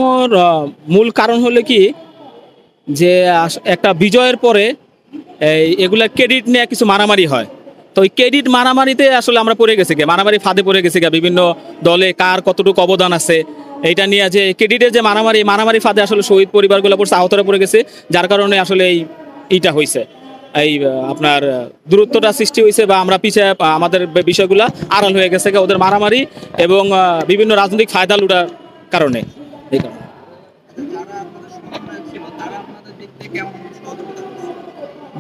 ওর মূল কারণ হলো কি যে একটা বিজয়ের পরে এগুলা ক্রেডিট নিয়ে কিছু মারামারি হয়। তো ওই ক্রেডিট মারামারিতে আসলে আমরা পড়ে গেছি গে, মারামারি ফাঁদে পড়ে গেছি গে, বিভিন্ন দলে কার কতটুকু অবদান আছে এইটা নিয়ে যে ক্রেডিটের যে মারামারি ফাঁদে আসলে শহীদ পরিবারগুলো পড়ছে, আহতরা পড়ে গেছে, যার কারণে আসলে এইটা হয়েছে, এই আপনার দূরত্বটা সৃষ্টি হয়েছে বা আমরা পিছিয়ে আমাদের বিষয়গুলা আড়াল হয়ে গেছে ওদের মারামারি এবং বিভিন্ন রাজনৈতিক ফায়দা লুটার কারণে। এই কারণে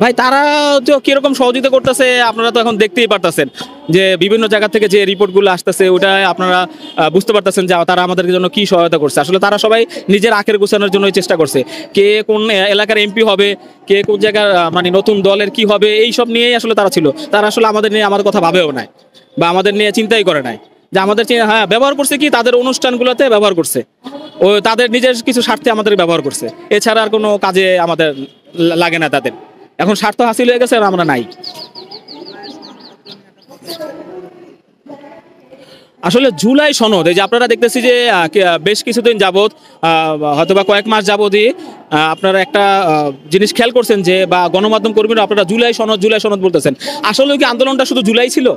ভাই তারা তো কিরকম সহযোগিতা করতেছে আপনারা তো এখন দেখতেই পারতেছেন যে বিভিন্ন জায়গা থেকে যে রিপোর্টগুলো আসতেছে ওটা আপনারা বুঝতে পারতেছেন যে তারা আমাদের জন্য কি সহায়তা করছে। আসলে তারা সবাই নিজের আখের গোছানোর জন্য চেষ্টা করছে, কে কোন এলাকার এমপি হবে, কে কোন জায়গার মানে নতুন দলের কি হবে, এই সব নিয়েই আসলে তারা ছিল। তারা আসলে আমাদের নিয়ে আমাদের কথা ভাবেও নাই বা আমাদের নিয়ে চিন্তাই করে নাই, যে আমাদের হ্যাঁ ব্যবহার করছে কি তাদের অনুষ্ঠানগুলোতে ব্যবহার করছে, ও তাদের নিজের কিছু স্বার্থে আমাদের ব্যবহার করছে, এছাড়া আর কোনো কাজে আমাদের লাগে না তাদের। এখন স্বার্থ হাসিল হয়ে গেছে আর আমরা নাই। আসলে জুলাই সনদ এই যে আপনারা দেখতেছি যে বেশ কিছুদিন যাবত হয়তোবা কয়েক মাস যাবতই আপনারা একটা জিনিস খেয়াল করছেন যে বা গণমাধ্যম কর্মীরা আপনারা জুলাই সনদ বলতেছেন। আসলে কি আন্দোলনটা শুধু জুলাই ছিল?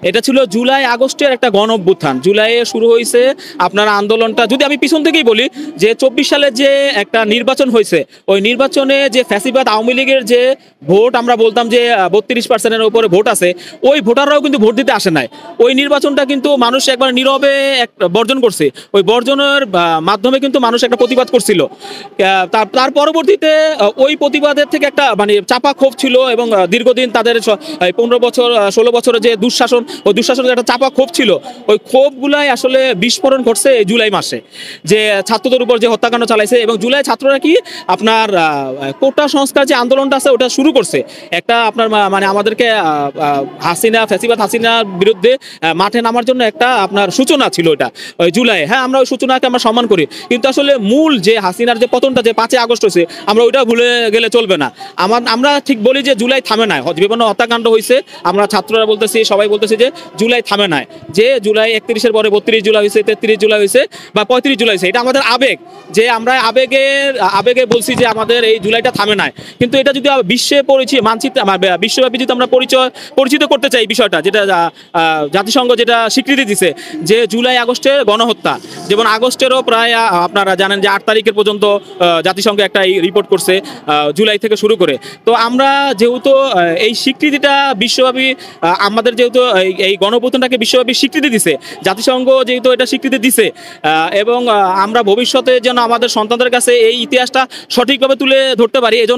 এটা ছিল জুলাই আগস্টের একটা গণ অভ্যুত্থান। জুলাইয়ে শুরু হয়েছে আপনার আন্দোলনটা, যদি আমি পিছন থেকেই বলি যে 24 সালে যে একটা নির্বাচন হয়েছে, ওই নির্বাচনে যে ফ্যাসিবাদ আওয়ামী লীগের যে ভোট আমরা বলতাম যে 32%-এর উপরে ভোট আছে, ওই ভোটাররাও কিন্তু ভোট দিতে আসে নাই। ওই নির্বাচনটা কিন্তু মানুষ একবার নীরবে বর্জন করছে, ওই বর্জনের মাধ্যমে কিন্তু মানুষ একটা প্রতিবাদ করছিল। তার পরবর্তীতে ওই প্রতিবাদের থেকে একটা মানে চাপা ক্ষোভ ছিল এবং দীর্ঘদিন তাদের 15 বছর 16 বছরের যে দুঃশাসন, ওই দুঃশাসনের একটা চাপা ক্ষোভ ছিল, ওই ক্ষোভগুলাই আসলে বিস্ফোরণ ঘটছে এই জুলাই মাসে, যে ছাত্রদের উপর যে হত্যাকাণ্ড চালাইছে। এবং জুলাই ছাত্ররা কি আপনার কোটা সংস্কার যে আন্দোলনটা আছে ওটা শুরু করছে, একটা আপনার মানে আমাদেরকে ফ্যাসিবাদ হাসিনার বিরুদ্ধে মাঠে নামার জন্য একটা আপনার সূচনা ছিল ওটা ওই জুলাই। হ্যাঁ, আমরা ওই সূচনাকে আমরা সম্মান করি, কিন্তু আসলে মূল যে হাসিনার যে পতনটা যে 5 আগস্ট হয়েছে আমরা ওইটা ভুলে গেলে চলবে না। আমরা ঠিক বলি যে জুলাই থামে নাই, বিভিন্ন হত্যাকাণ্ড হয়েছে, আমরা ছাত্ররা বলতেছি, সবাই বলতেছে যে জুলাই থামে নাই, যে জুলাই 31-এর পরে 32 জুলাই হয়েছে, 33 জুলাই হয়েছে বা 35 জুলাই হয়েছে, এটা আমাদের আবেগ, যে আমরা আবেগে বলছি যে আমাদের এই জুলাইটা থামে নাই। কিন্তু এটা যদি বিশ্বে মানচিত্র বিশ্বব্যাপী যদি আমরা পরিচিত করতে চাই বিষয়টা, যেটা জাতিসংঘ যেটা স্বীকৃতি দিছে যে জুলাই আগস্টের গণহত্যা, যেমন আগস্টেরও প্রায় আপনারা জানেন যে 8 তারিখের পর্যন্ত জাতিসংঘ একটা রিপোর্ট করছে জুলাই থেকে শুরু করে। তো আমরা যেহেতু এই স্বীকৃতিটা বিশ্বব্যাপী, আমাদের যেহেতু এই গণঅভ্যুত্থানটাকে বিশ্বব্যাপী স্বীকৃতি দিছে, জাতিসংঘ যেহেতু এটা স্বীকৃতি দিছে, এবং আমরা ভবিষ্যতে যেন আমাদের সন্তানদের কাছে এই ইতিহাসটা সঠিকভাবে তুলে ধরতে পারি, এজন্য